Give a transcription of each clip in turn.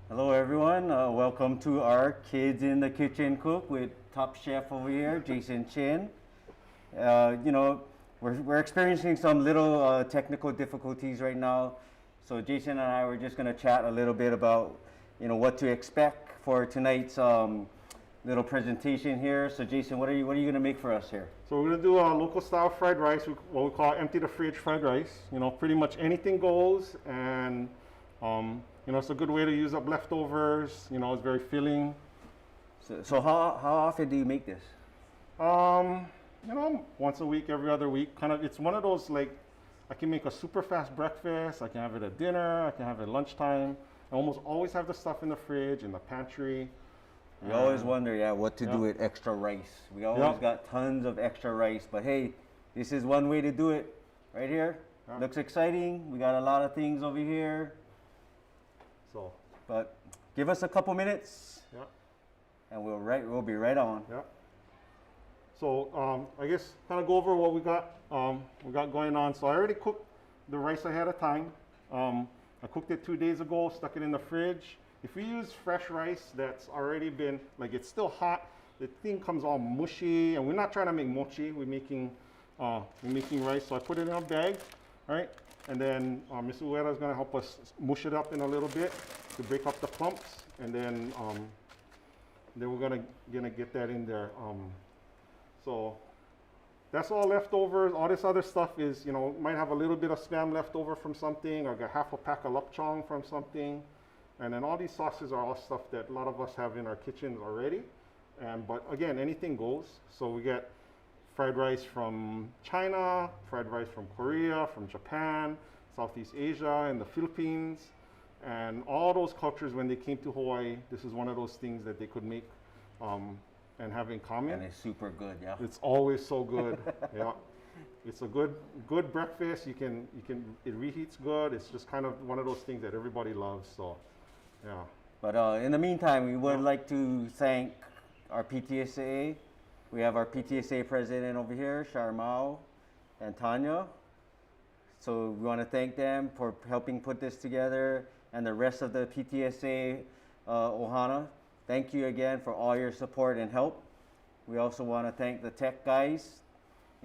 Hello everyone, welcome to our Kids in the Kitchen Cook with top chef over here, Jason Chin. We're experiencing some little technical difficulties right now. So Jason and I were just gonna chat a little bit about, what to expect for tonight's little presentation here. So Jason, what are you gonna make for us here? So we're gonna do a local style fried rice, what we call empty the fridge fried rice. Pretty much anything goes, and it's a good way to use up leftovers. It's very filling. So how often do you make this? Once a week, every other week. It's one of those, like, I can make a super fast breakfast. I can have it at dinner. I can have it at lunchtime. I almost always have the stuff in the fridge, in the pantry. We always wonder, what to do with extra rice. We always got tons of extra rice, but hey, this is one way to do it. Right here, looks exciting. We got a lot of things over here. But give us a couple minutes, and we'll be right on. So I guess kind of go over what we got going on. So I already cooked the rice ahead of time. I cooked it 2 days ago, stuck it in the fridge. If we use fresh rice that's already been, like, it's still hot, the thing comes all mushy, and we're not trying to make mochi, we're making rice. So I put it in a bag, right? And then Ms. Ueda is gonna help us mush it up in a little bit to break up the clumps, and then we're gonna get that in there. So that's all leftovers. All this other stuff is, might have a little bit of spam left over from something, or got half a pack of lapchang from something. And then all these sauces are all stuff that a lot of us have in our kitchens already. But again, anything goes. So we get fried rice from China, fried rice from Korea, from Japan, Southeast Asia, and the Philippines. And all those cultures, when they came to Hawaii, this is one of those things that they could make and have in common. And it's super good, It's always so good, It's a good breakfast. It reheats good. It's just kind of one of those things that everybody loves. So, But in the meantime, we would like to thank our PTSA. We have our PTSA president over here, Sharmao and Tanya. So we want to thank them for helping put this together, and the rest of the PTSA Ohana. Thank you again for all your support and help. We also want to thank the tech guys.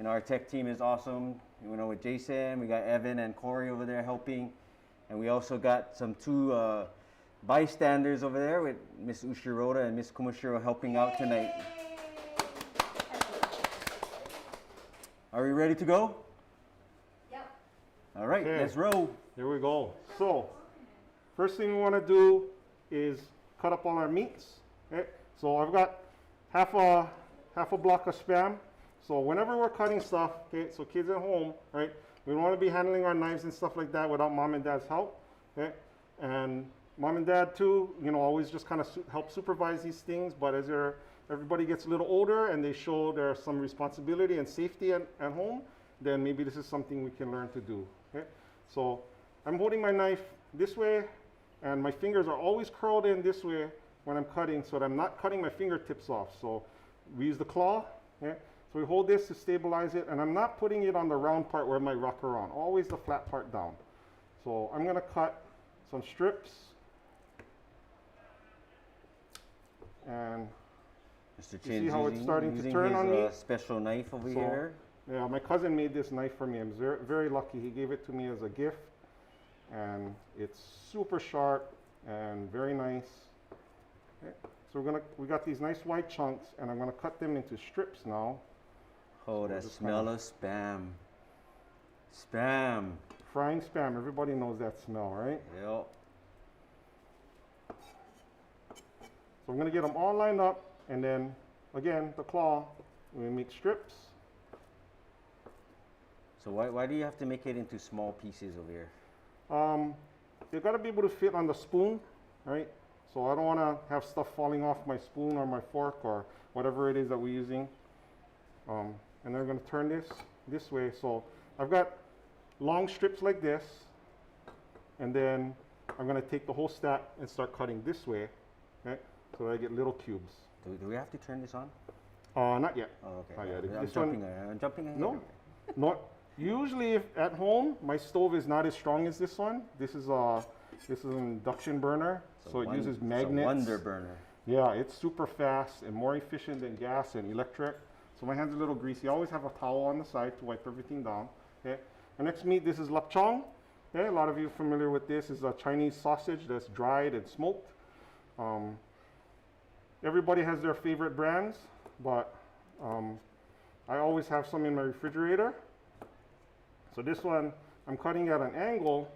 Our tech team is awesome. With Jason, we got Evan and Corey over there helping. And we also got two bystanders over there with Miss Ushiroda and Miss Kumashiro helping out tonight. Are we ready to go? Yep. All right, let's roll. Here we go. So, first thing we want to do is cut up all our meats. Okay? So I've got half a block of Spam. So whenever we're cutting stuff, so kids at home, right, we don't want to be handling our knives and stuff like that without mom and dad's help. Okay? And mom and dad too, always just kind of help supervise these things. But as everybody gets a little older and they show there's some responsibility and safety at home, then maybe this is something we can learn to do. Okay? So I'm holding my knife this way, and my fingers are always curled in this way when I'm cutting, so that I'm not cutting my fingertips off. So we use the claw. Okay? So we hold this to stabilize it, and I'm not putting it on the round part where it might rock around, always the flat part down. So I'm gonna cut some strips. And Mr. Chin's see how it's starting to turn his, on me? Special knife over here. Yeah, my cousin made this knife for me. I'm very, very lucky. He gave it to me as a gift, and it's super sharp and very nice. Okay. So we got these nice white chunks, and I'm gonna cut them into strips now. Oh, that smell of Spam. Spam. Frying Spam, everybody knows that smell, right? Yep. So I'm gonna get them all lined up, and then, again, the claw, we make strips. So why do you have to make it into small pieces over here? They've gotta be able to fit on the spoon, right? So I don't wanna have stuff falling off my spoon or my fork or whatever it is that we're using. And then we're gonna turn this way. So I've got long strips like this, and then I'm gonna take the whole stack and start cutting this way, okay? So that I get little cubes. Do we have to turn this on? Not yet. Oh, okay. Not yet. I'm jumping ahead. No, not usually. If at home, my stove is not as strong as this one. This is an induction burner, So it uses It's a magnets. wonder burner. Yeah, it's super fast and more efficient than gas and electric. So my hands are a little greasy. I always have a towel on the side to wipe everything down. Okay. Our next meat, this is lapchong. Okay, a lot of you are familiar with this. Is a Chinese sausage that's dried and smoked. Everybody has their favorite brands, but I always have some in my refrigerator. So this one, I'm cutting at an angle,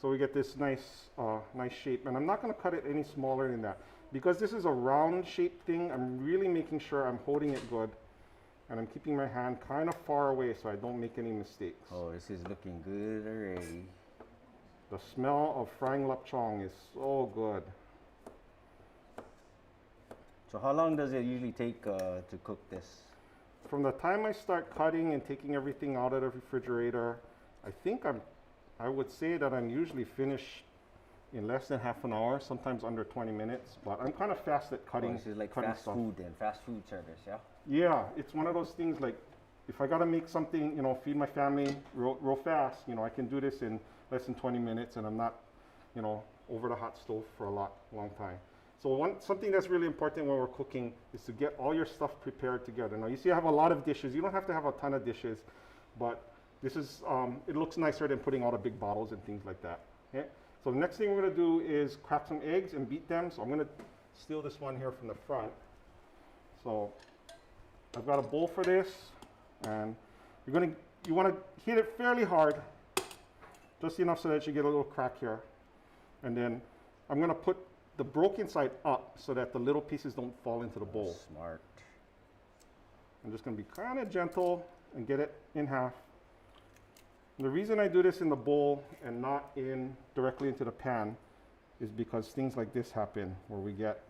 so we get this nice, nice shape. And I'm not going to cut it any smaller than that. Because this is a round shaped thing, I'm really making sure I'm holding it good. And I'm keeping my hand kind of far away so I don't make any mistakes. Oh, this is looking good already. The smell of frying lapchong is so good. So how long does it usually take to cook this? From the time I start cutting and taking everything out of the refrigerator, I would say that I'm usually finished in less than half an hour, sometimes under 20 minutes. But I'm kind of fast at cutting. Oh, this is like cutting fast stuff. food then, fast food service, yeah? Yeah, it's one of those things like, if I gotta make something, feed my family real fast, I can do this in less than 20 minutes and I'm not, over the hot stove for a long time. So something that's really important when we're cooking is to get all your stuff prepared together. Now you see I have a lot of dishes. You don't have to have a ton of dishes, but this is, it looks nicer than putting all the big bottles and things like that. Okay? So the next thing we're gonna do is crack some eggs and beat them. So I'm gonna steal this one here from the front. So I've got a bowl for this, and you wanna hit it fairly hard, just enough so that you get a little crack here. And then I'm gonna put the broken side up so that the little pieces don't fall into the bowl. Smart. I'm just gonna be kind of gentle and get it in half. And the reason I do this in the bowl and not directly into the pan is because things like this happen where we get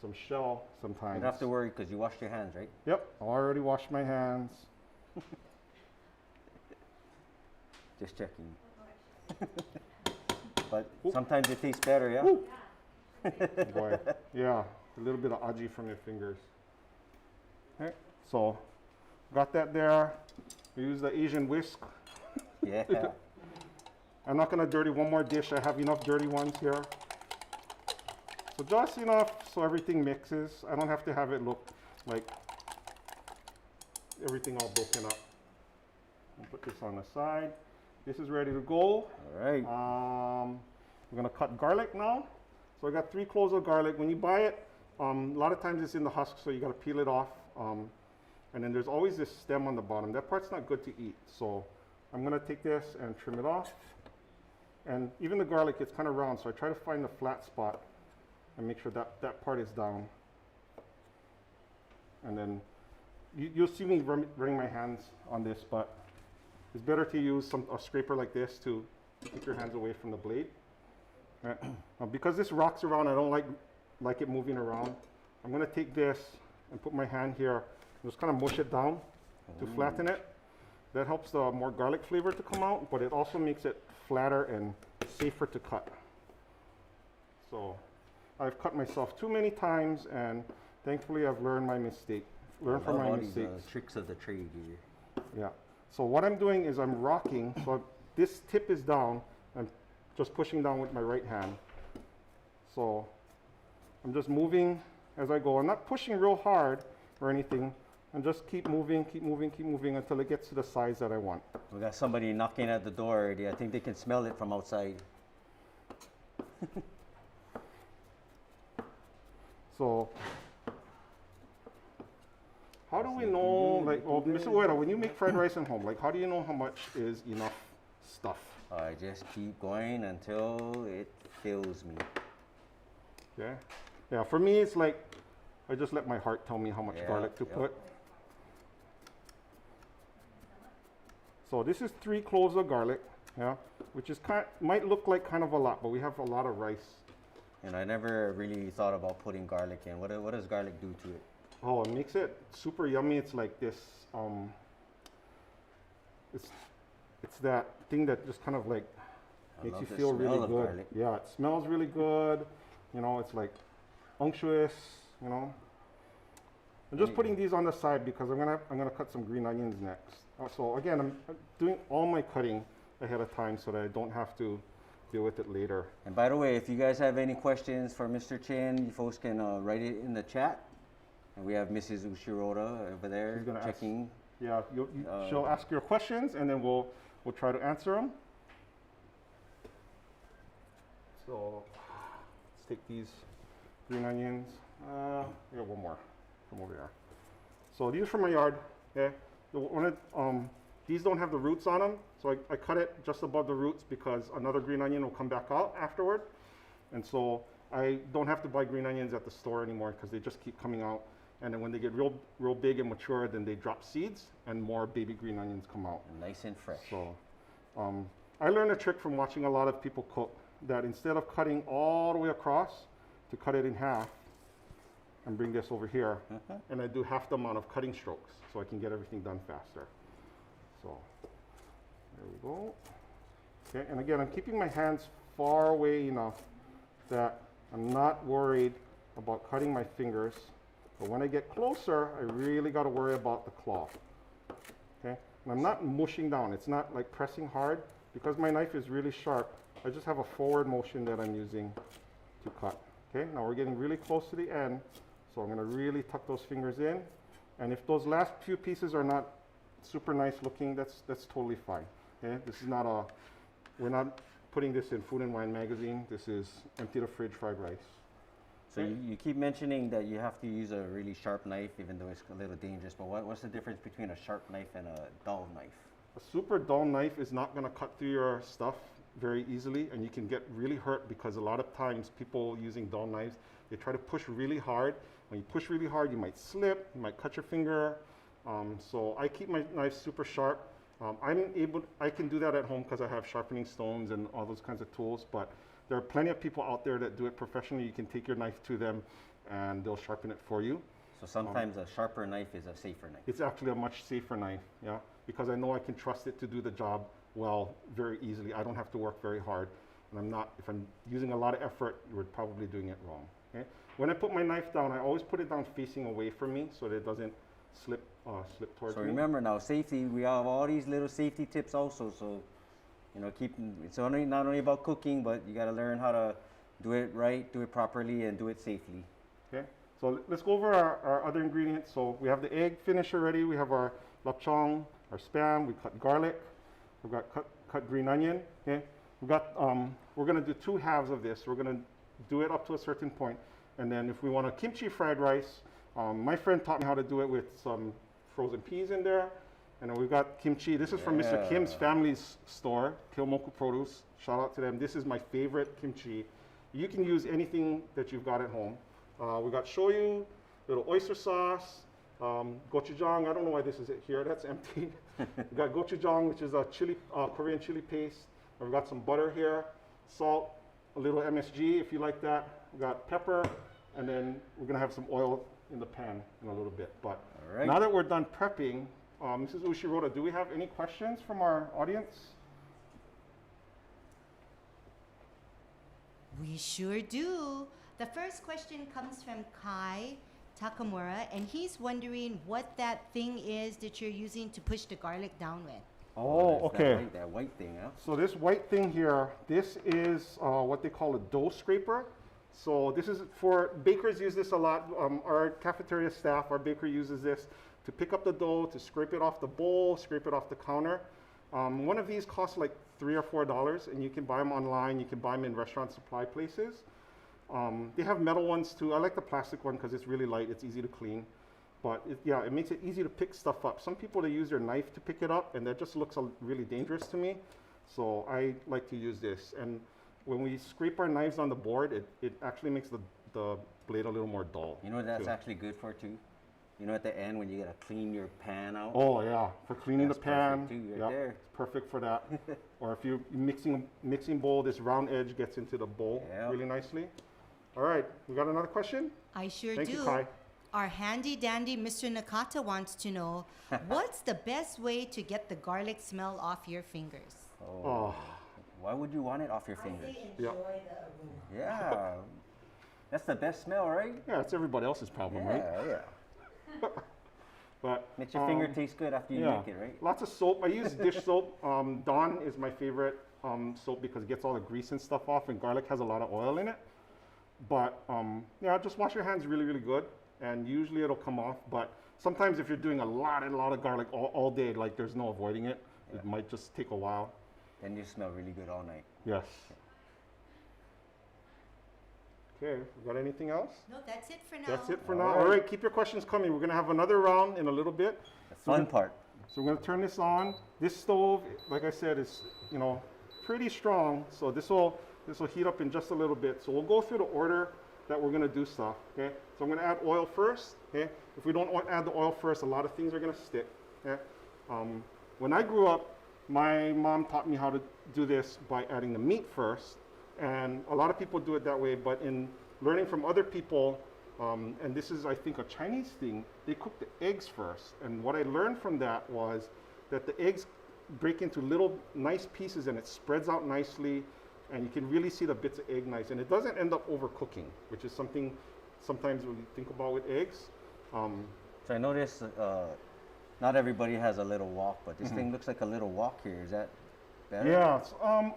some shell sometimes. You don't have to worry because you washed your hands, right? Yep, I already washed my hands. Just checking. But sometimes it tastes better, yeah? Woo. Boy, yeah, a little bit of aji from your fingers. Okay, so got that there. We use the Asian whisk. Yeah. I'm not gonna dirty one more dish. I have enough dirty ones here. So just enough so everything mixes. I don't have to have it look like everything all broken up. I'll put this on the side. This is ready to go. All right. We're gonna cut garlic now. So I got 3 cloves of garlic. When you buy it, a lot of times it's in the husk, so you gotta peel it off. And then there's always this stem on the bottom. That part's not good to eat. So I'm gonna take this and trim it off. And even the garlic, it's kind of round, so I try to find the flat spot and make sure that that part is down. And then you'll see me running my hands on this, but it's better to use a scraper like this to keep your hands away from the blade. Now, because this rocks around, I don't like it moving around. I'm gonna take this and put my hand here, and just kind of mush it down to flatten it. That helps the more garlic flavor to come out, but it also makes it flatter and safer to cut. So I've cut myself too many times, and thankfully I've learned my mistake. Learn from my mistakes. Tricks of the trade here. Yeah. So what I'm doing is I'm rocking. So this tip is down. I'm just pushing down with my right hand. So I'm just moving as I go. I'm not pushing real hard or anything. And just keep moving until it gets to the size that I want. We got somebody knocking at the door already. I think they can smell it from outside. So how do we know, like, well, Mr. Ueda, when you make fried rice at home, like, how do you know how much is enough stuff? I just keep going until it fills me. Yeah. Yeah, for me, it's like, I just let my heart tell me how much Yeah, garlic to yep. put. So this is 3 cloves of garlic, yeah, which is might look like kind of a lot, but we have a lot of rice. And I never really thought about putting garlic in. What does garlic do to it? Oh, it makes it super yummy. It's like this, it's that thing that just kind of like makes you feel really good. Garlic. Yeah, it smells really good. You know, it's like unctuous, you know. I'm just putting these on the side because I'm gonna cut some green onions next. So again, I'm doing all my cutting ahead of time so that I don't have to deal with it later. And by the way, if you guys have any questions for Mr. Chin, you folks can write it in the chat. And we have Mrs. Ushiroda over there She's gonna checking. Yeah, she'll ask your questions, and then we'll try to answer them. So let's take these green onions. Yeah, one more. Come over here. So these are from my yard. Okay, these don't have the roots on them, so I cut it just above the roots because another green onion will come back out afterward, and so I don't have to buy green onions at the store anymore because they just keep coming out. And then when they get real big and mature, then they drop seeds and more baby green onions come out. Nice and fresh. So I learned a trick from watching a lot of people cook, that instead of cutting all the way across, to cut it in half and bring this over here, and I do half the amount of cutting strokes so I can get everything done faster. So there we go. Okay, and again, I'm keeping my hands far away enough that I'm not worried about cutting my fingers. But when I get closer, I really got to worry about the cloth. Okay, and I'm not mushing down. It's not like pressing hard. Because my knife is really sharp, I just have a forward motion that I'm using to cut. Okay, now we're getting really close to the end, so I'm going to really tuck those fingers in. And if those last few pieces are not super nice looking, that's totally fine. Okay, this is not a, we're not putting this in Food and Wine magazine. This is empty the fridge fried rice. So you keep mentioning that you have to use a really sharp knife, even though it's a little dangerous. But what's the difference between a sharp knife and a dull knife? A super dull knife is not going to cut through your stuff very easily, and you can get really hurt because a lot of times people using dull knives, they try to push really hard. When you push really hard, you might slip, you might cut your finger. So I keep my knife super sharp. I can do that at home because I have sharpening stones and all those kinds of tools, but there are plenty of people out there that do it professionally. You can take your knife to them and they'll sharpen it for you. So sometimes a sharper knife is a safer knife. It's actually a much safer knife, yeah, because I know I can trust it to do the job well very easily. I don't have to work very hard. And if I'm using a lot of effort, you're probably doing it wrong. Okay? When I put my knife down, I always put it down facing away from me so that it doesn't slip towards me. So remember now, safety, we have all these little safety tips also. So, you know, it's not only about cooking, but you got to learn how to do it right, do it properly, and do it safely. Okay, so let's go over our other ingredients. So we have the egg finished already. We have our lapchang, our spam. We cut garlic. We've got cut green onion. Okay, we're gonna do 2 halves of this. We're gonna do it up to a certain point, and then if we want a kimchi fried rice, my friend taught me how to do it with some frozen peas in there. And then we've got kimchi. This is from Mr. Kim's family's store, Kilmoku Produce. Shout out to them. This is my favorite kimchi. You can use anything that you've got at home. We got shoyu, little oyster sauce, gochujang. I don't know why this is here. That's empty. We got gochujang, which is a Korean chili paste. And we've got some butter here, salt, a little MSG if you like that. We got pepper, and then we're gonna have some oil in the pan in a little bit. But now that we're done prepping, Mrs. Ushiroda, do we have any questions from our audience? We sure do. The first question comes from Kai Takamura, and he's wondering what that thing is that you're using to push the garlic down with. Oh, okay. That white thing, huh? So this white thing here, this is what they call a dough scraper. So this is for, bakers use this a lot. Our cafeteria staff, our baker uses this to pick up the dough, to scrape it off the bowl, scrape it off the counter. One of these costs like $3 or $4, and you can buy them online. You can buy them in restaurant supply places. They have metal ones too. I like the plastic one because it's really light. It's easy to clean. But it makes it easy to pick stuff up. Some people, they use their knife to pick it up, and that just looks really dangerous to me. So I like to use this. And when we scrape our knives on the board, it actually makes the blade a little more dull. You know what that's actually good for too? You know, at the end when you gotta clean your pan out? Oh yeah, for cleaning that's the pan. Perfect too, Yep, there. it's perfect for that. Or if you're mixing bowl, this round edge gets into the bowl really nicely. All right, we got another question? I sure Thank do. you, Kai. Our handy dandy Mr. Nakata wants to know, what's the best way to get the garlic smell off your fingers? Oh. Why would you want it off your fingers? enjoy the aroma. Yeah. That's the best smell, right? Yeah, it's everybody else's problem, right? Yeah. But Makes your finger taste good after you make it, right? Lots of soap. I use dish soap. Dawn is my favorite soap because it gets all the grease and stuff off, and garlic has a lot of oil in it. But yeah, just wash your hands really, really good, and usually it'll come off. But sometimes if you're doing a lot of garlic all day, like there's no avoiding it, it might just take a while. Then you smell really good all night. Yes. Okay, got anything else? No, that's it for now. That's it for All now. right. All right, keep your questions coming. We're going to have another round in a little bit. The fun part. So we're going to turn this on. This stove, like I said, is, you know, pretty strong. So this will heat up in just a little bit. So we'll go through the order that we're going to do stuff, okay? So I'm going to add oil first, okay? If we don't add the oil first, a lot of things are going to stick, okay? When I grew up, my mom taught me how to do this by adding the meat first. And a lot of people do it that way, but in learning from other people, and this is, I think, a Chinese thing, they cook the eggs first. And what I learned from that was that the eggs break into little nice pieces and it spreads out nicely, and you can really see the bits of egg nice. And it doesn't end up overcooking, which is something sometimes when you think about with eggs. So I noticed not everybody has a little wok, but this thing looks like a little wok here. Is that better? Yeah,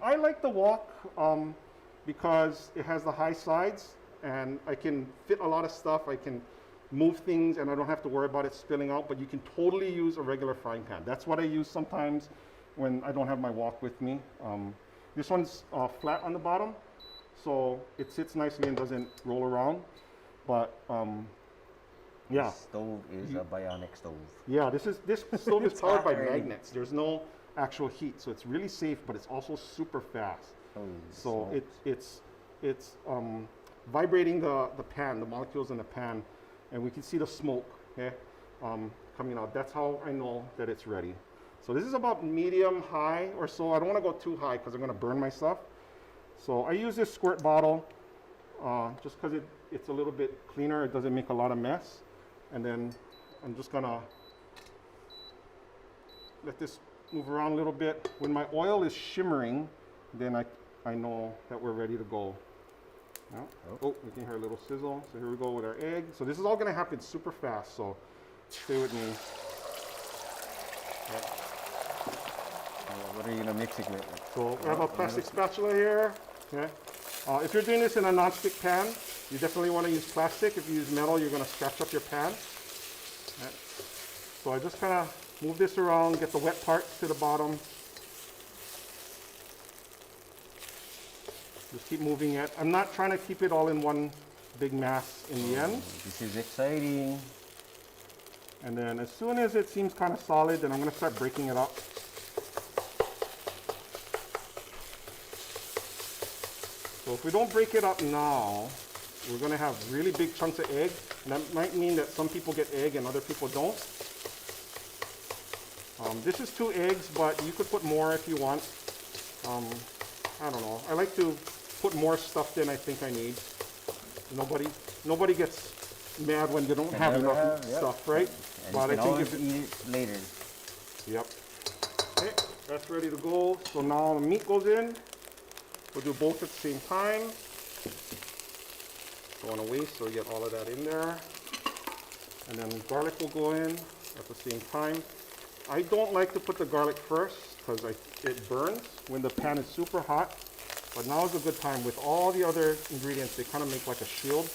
I like the wok because it has the high sides and I can fit a lot of stuff. I can move things and I don't have to worry about it spilling out, but you can totally use a regular frying pan. That's what I use sometimes when I don't have my wok with me. This one's flat on the bottom, so it sits nicely and doesn't roll around. But yeah. This stove is a bionic stove. Yeah, this stove is powered by hot already. magnets. There's no actual heat, so it's really safe, but it's also super fast. Holy So smokes. it's vibrating the pan, the molecules in the pan, and we can see the smoke, okay, coming out. That's how I know that it's ready. So this is about medium high or so. I don't want to go too high because I'm going to burn my stuff. So I use this squirt bottle just because it's a little bit cleaner. It doesn't make a lot of mess. And then I'm just going to let this move around a little bit. When my oil is shimmering, then I know that we're ready to go. Yeah. Oh, we can hear a little sizzle. So here we go with our egg. So this is all going to happen super fast. So stay with me. Yeah. What are you gonna mix it with? So we have a plastic spatula here. Okay. If you're doing this in a non-stick pan, you definitely want to use plastic. If you use metal, you're going to scratch up your pan. Okay. So I just kind of move this around, get the wet parts to the bottom. Just keep moving it. I'm not trying to keep it all in one big mass in the end. This is exciting. And then as soon as it seems kind of solid, then I'm going to start breaking it up. So if we don't break it up now, we're going to have really big chunks of egg. And that might mean that some people get egg and other people don't. This is 2 eggs, but you could put more if you want. I don't know. I like to put more stuff than I think I need. Nobody gets mad when they don't Can have never enough have, yep. stuff, right? And But you I can think always if eat it later. Yep. Okay, that's ready to go. So now the meat goes in. We'll do both at the same time. Don't want to waste, so you get all of that in there. And then garlic will go in at the same time. I don't like to put the garlic first because it burns when the pan is super hot. But now is a good time. With all the other ingredients, they kind of make like a shield.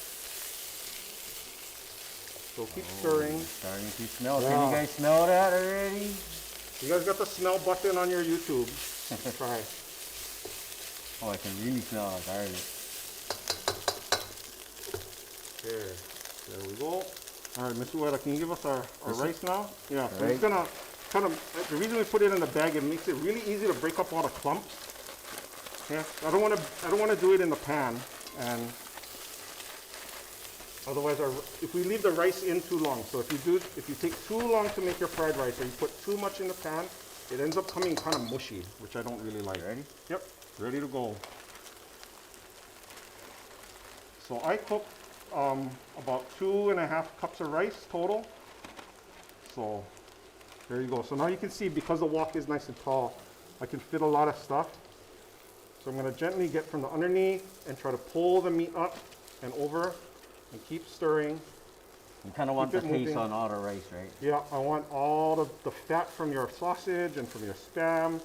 So keep stirring. Starting to smell. Yeah. Can you guys smell that already? You guys got the smell button on your YouTube. Try. Oh, I can really smell the garlic. There we go. All right, Ms. Ueda, can you give us our rice now? Yeah, so Right. it's gonna kind of, the reason we put it in the bag, it makes it really easy to break up all the clumps. Yeah, I don't want to do it in the pan, and otherwise if we leave the rice in too long, so if you take too long to make your fried rice or you put too much in the pan, it ends up coming kind of mushy, which I don't really like. Ready? Yep, ready to go. So I cooked about 2.5 cups of rice total. So there you go. So now you can see, because the wok is nice and tall, I can fit a lot of stuff. So I'm going to gently get from the underneath and try to pull the meat up and over and keep stirring. You kind of want the Keep it taste moving. on all the rice, right? Yeah, I want all the fat from your sausage and from your Spam.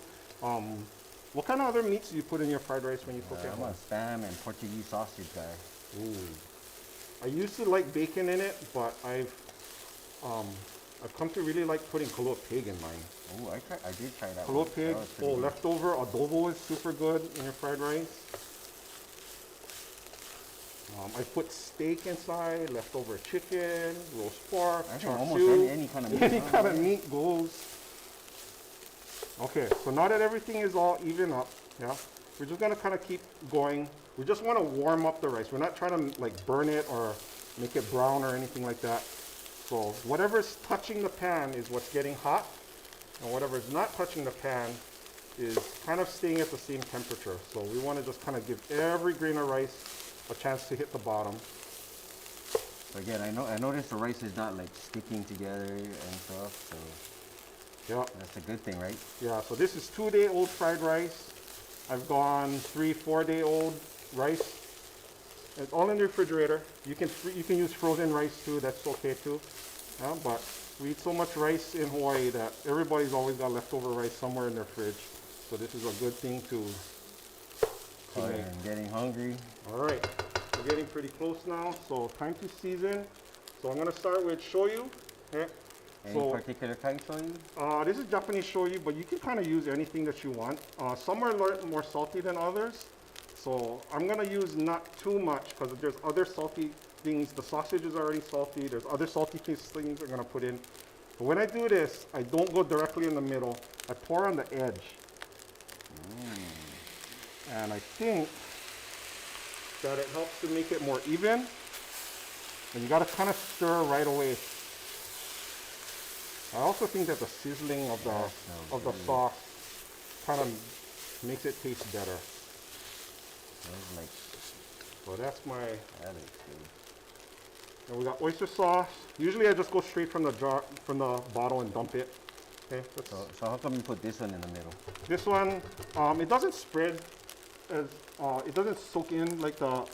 What kind of other meats do you put in your fried rice when you cook it? I'm a spam and Portuguese sausage guy. Ooh. I used to like bacon in it, but I've come to really like putting kalua pig in mine. Oh, I did try that. Kalua one. pig, That was pretty good. leftover adobo is super good in your fried rice. I put steak inside, leftover chicken, roast pork, I think char almost siu. any kind of meat. Any huh? kind of meat goes. Okay, so now that everything is all even up, yeah, we're just gonna kind of keep going. We just want to warm up the rice. We're not trying to like burn it or make it brown or anything like that. So whatever's touching the pan is what's getting hot, and whatever's not touching the pan is kind of staying at the same temperature. So we want to just kind of give every grain of rice a chance to hit the bottom. So again, I noticed the rice is not like sticking together and stuff. So Yeah, that's a good thing, right? yeah. So this is 2-day-old fried rice. I've gone 3-4-day-old rice. It's all in the refrigerator. You can use frozen rice too. That's okay too. Yeah, but we eat so much rice in Hawaii that everybody's always got leftover rice somewhere in their fridge. So this is a good thing to Oh, make. I'm getting hungry. All right, we're getting pretty close now. So time to season. So I'm gonna start with shoyu. Okay. Any So particular kind shoyu? this is Japanese shoyu, but you can kind of use anything that you want. Some are more salty than others. So I'm gonna use not too much because there's other salty things. The sausage is already salty. There's other salty things I'm gonna put in. But when I do this, I don't go directly in the middle. I pour on the edge. And I think that it helps to make it more even. And you gotta kind of stir right away. I also think that the sizzling of the sauce kind of makes it taste better. That's like, So that's my, that is good. and we got oyster sauce. Usually I just go straight from the jar, from the bottle and dump it. Okay, So how come you put this one in the middle? this one, it doesn't spread as, it doesn't soak in like the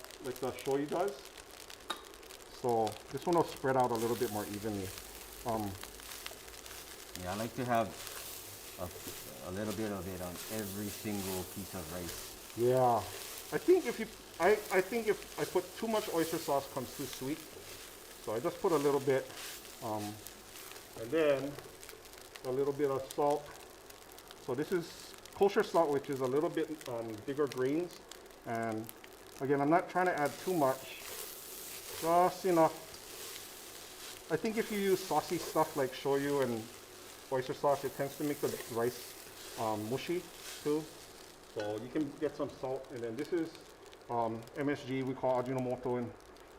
shoyu does. So this one will spread out a little bit more evenly. Yeah, I like to have a little bit of it on every single piece of rice. Yeah, I think if I put too much oyster sauce, it comes too sweet. So I just put a little bit, and then a little bit of salt. So this is kosher salt, which is a little bit bigger grains. And again, I'm not trying to add too much, just enough. I think if you use saucy stuff like shoyu and oyster sauce, it tends to make the rice mushy too. So you can get some salt, and then this is MSG, we call Ajinomoto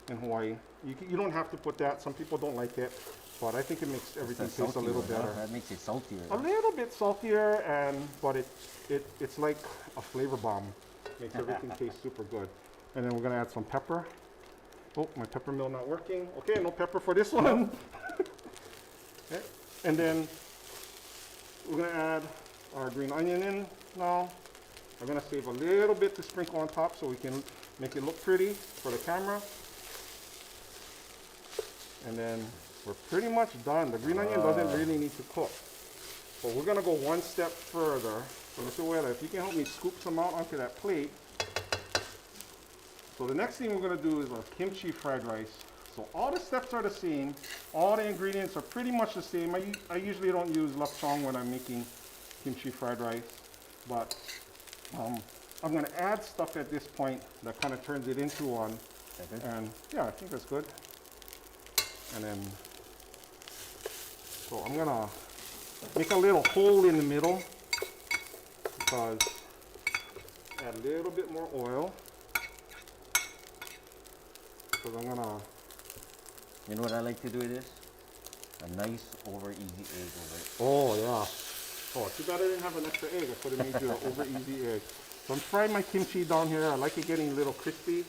in Hawaii. You don't have to put that. Some people don't like it, but I think it makes everything That's taste a little salty one, huh? better. That makes it saltier. A little bit saltier, but it's like a flavor bomb. Makes everything taste super good. And then we're gonna add some pepper. Oh, my pepper mill not working. Okay, no pepper for this one. Okay. And then we're gonna add our green onion in now. I'm gonna save a little bit to sprinkle on top so we can make it look pretty for the camera. And then we're pretty much done. The green onion doesn't really need to cook. But we're gonna go one step further. So Mr. Wela, if you can help me scoop some out onto that plate. So the next thing we're gonna do is our kimchi fried rice. So all the steps are the same. All the ingredients are pretty much the same. I usually don't use lapsang when I'm making kimchi fried rice. But I'm gonna add stuff at this point that kind of turns it into one. Okay. And yeah, I think that's good. And then, so I'm gonna make a little hole in the middle because add a little bit more oil. Because I'm gonna, You know what I like to do with this? A nice over easy egg over it. oh yeah. Oh, too bad I didn't have an extra egg. I could have made you an over easy egg. So I'm frying my kimchi down here. I like it getting a little crispy.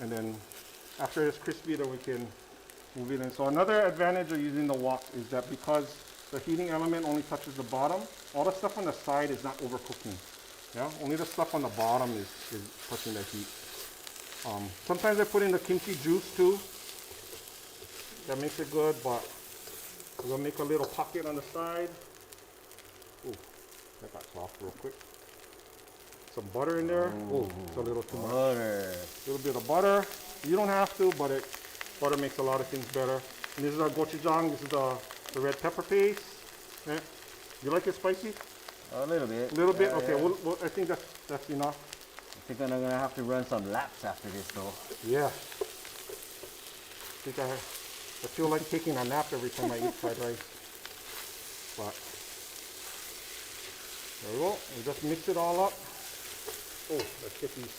And then after it's crispy, then we can move it in. So another advantage of using the wok is that because the heating element only touches the bottom, all the stuff on the side is not overcooking. Yeah, only the stuff on the bottom is touching the heat. Sometimes I put in the kimchi juice too. That makes it good, but we're gonna make a little pocket on the side. Ooh, That got soft real quick. Some butter in there. Oh, it's a little too much. Butter. A little bit of butter. You don't have to, but butter makes a lot of things better. And this is our gochujang. This is the red pepper paste. Okay. You like it spicy? A little bit. A little bit? Yeah, Okay, yeah. I think that's enough. I think I'm gonna have to run some laps after this though. Yeah. I feel like taking a nap every time I eat fried rice. But there we go. We just mix it all up. Oh, let's get these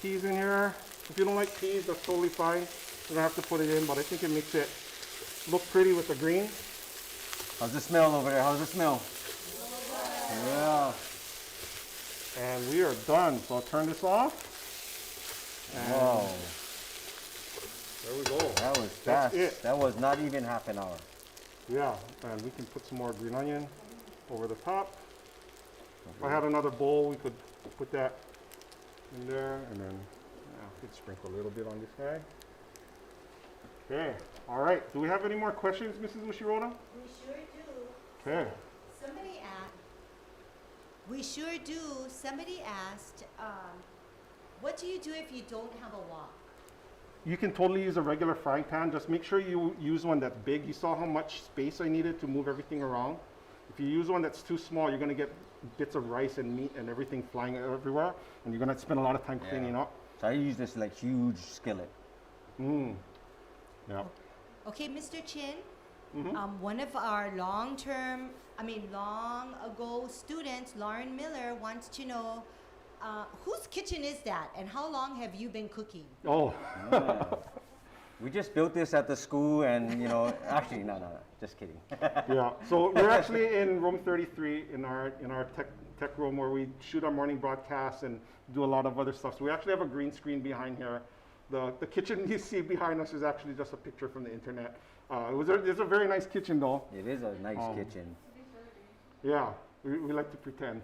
peas in here. If you don't like peas, that's totally fine. You don't have to put it in, but I think it makes it look pretty with the green. How's the smell over there? How's the smell? Yeah. And we are done. So I'll turn this off. And Wow. there we go. That was That's fast. it. That was not even half an hour. Yeah, and we can put some more green onion over the top. If I had another bowl, we could put that in there, and then we could sprinkle a little bit on this guy. Okay, all right. Do we have any more questions, Mrs. Ushiroda? We sure do. Okay. Somebody asked. We sure do. Somebody asked, what do you do if you don't have a wok? You can totally use a regular frying pan. Just make sure you use one that's big. You saw how much space I needed to move everything around. If you use one that's too small, you're going to get bits of rice and meat and everything flying everywhere, and you're going to spend a lot of time cleaning up. So I use this like huge skillet. Yeah. Okay, Mr. Chin, one of our long ago students, Lauren Miller, wants to know whose kitchen is that and how long have you been cooking? Oh. Yeah. We just built this at the school, and actually, no, just kidding. Yeah. So we're actually in room 33 in our tech room where we shoot our morning broadcasts and do a lot of other stuff. So we actually have a green screen behind here. The kitchen you see behind us is actually just a picture from the internet. It's a very nice kitchen though. It is a nice kitchen. Yeah, we like to pretend.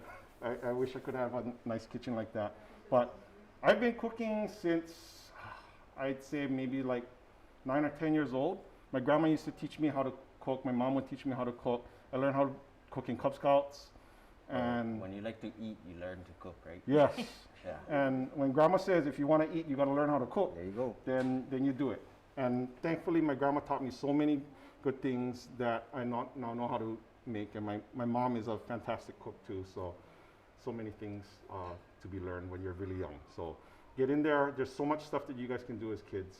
I wish I could have a nice kitchen like that. But I've been cooking since I'd say maybe like 9 or 10 years old. My grandma used to teach me how to cook. My mom would teach me how to cook. I learned how to cook in Cub Scouts. And When you like to eat, you learn to cook, right? yes. Yeah. And when grandma says if you want to eat, you got to learn how to cook, There you go. then you do it. And thankfully, my grandma taught me so many good things that I now know how to make. And my mom is a fantastic cook too. So many things to be learned when you're really young. So get in there. There's so much stuff that you guys can do as kids.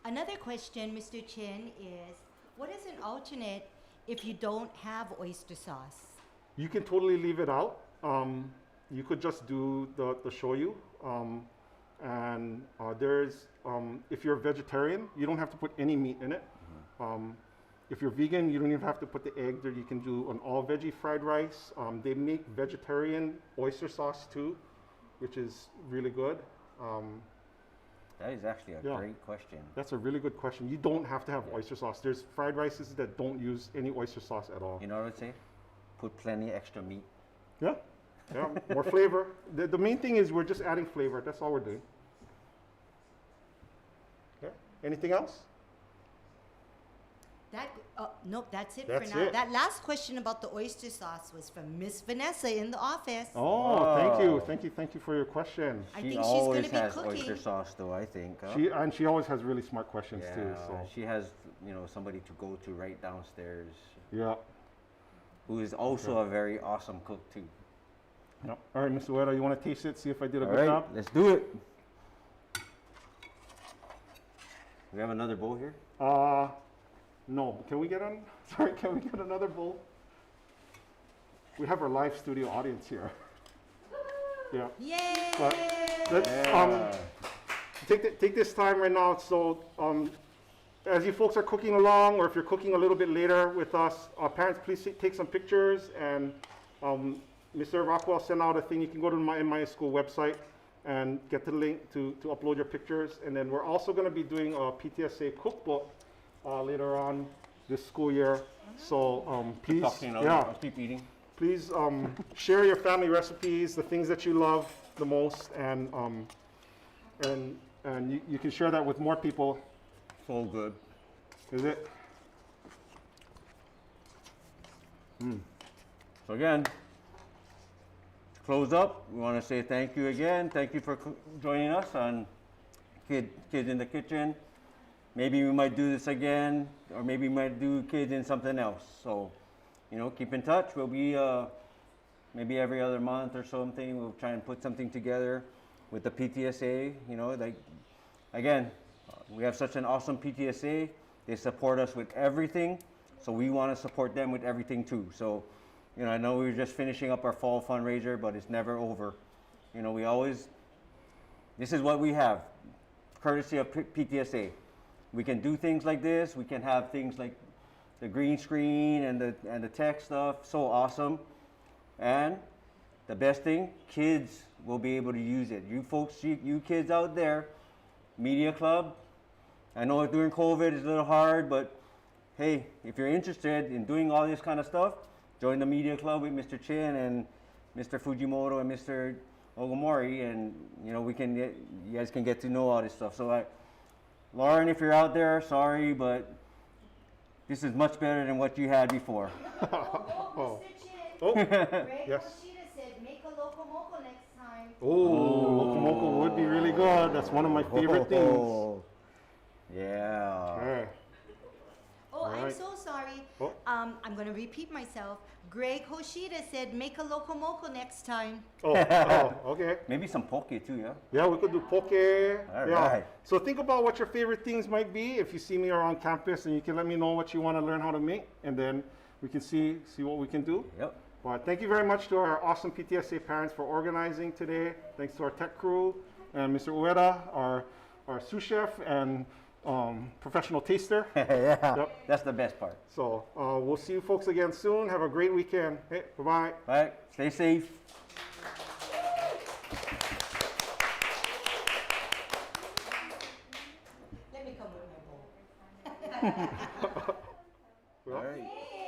Another question, Mr. Chin, is what is an alternate if you don't have oyster sauce? You can totally leave it out. You could just do the shoyu. And there's, if you're a vegetarian, you don't have to put any meat in it. If you're vegan, you don't even have to put the egg there. You can do an all veggie fried rice. They make vegetarian oyster sauce too, which is really good. That is actually a great question. That's a really good question. You don't have to have oyster sauce. There's fried rices that don't use any oyster sauce at all. You know what I'd say? Put plenty extra meat. Yeah, more flavor. The main thing is we're just adding flavor. That's all we're doing. Yeah. Anything else? Nope, that's it That's for now. it. That last question about the oyster sauce was from Miss Vanessa in the office. Oh, thank you for your question. I She think she's always gonna be has cooking. oyster sauce, though. I think. Huh? She always has really smart questions Yeah, too. So she has somebody to go to right downstairs, yeah. who is also a very awesome cook too. Yep. All right, Mr. Ueda, you want to taste it? See if I did a All good right, job. let's do it. We have another bowl here. No. Can we get another bowl? We have our live studio audience here. Yeah. Yay! But let's take this time right now. So as you folks are cooking along, or if you're cooking a little bit later with us, parents, please take some pictures. And Mr. Rockwell sent out a thing. You can go to my school website and get the link to upload your pictures. And then we're also going to be doing a PTSA cookbook later on this school year. So please, I'll keep eating. please share your family recipes, the things that you love the most, and you can share that with more people. So good. Is it? So again, close up, we want to say thank you again. Thank you for joining us on Kids in the Kitchen. Maybe we might do this again, or maybe we might do kids in something else. So, you know, keep in touch. We'll be maybe every other month or something. We'll try and put something together with the PTSA. You know, like again, we have such an awesome PTSA. They support us with everything, so we want to support them with everything too. So, you know, I know we were just finishing up our fall fundraiser, but it's never over. You know, this is what we have, courtesy of PTSA. We can do things like this. We can have things like the green screen and the tech stuff. So awesome. And the best thing, kids will be able to use it. You folks, you kids out there, Media Club, I know during COVID it's a little hard, but hey, if you're interested in doing all this kind of stuff, join the Media Club with Mr. Chin and Mr. Fujimoto and Mr. Ogomori, and you know, you guys can get to know all this stuff. So Lauren, if you're out there, sorry, but this is much better than what you had before. Oh, Mr. Chin. Oh, Ray yes. Koshida said, make a loco moco next time. Oh, locomoco would be really good. That's one of my favorite things. Oh, yeah. Okay. Oh, I'm Alright. so sorry. Oh. I'm going to repeat myself. Greg Hoshida said, make a loco moco next time. Oh, okay. Maybe some poke too, yeah? Yeah, we could do poke. All right. So think about what your favorite things might be if you see me around campus, and you can let me know what you want to learn how to make, and then we can see what we can do. Yep. But thank you very much to our awesome PTSA parents for organizing today. Thanks to our tech crew and Mr. Ueda, our sous chef and professional taster. Yeah, Yep. that's the best part. So we'll see you folks again soon. Have a great weekend. Hey, bye-bye. All right, stay safe. Let me come with my bowl. All right. Hey.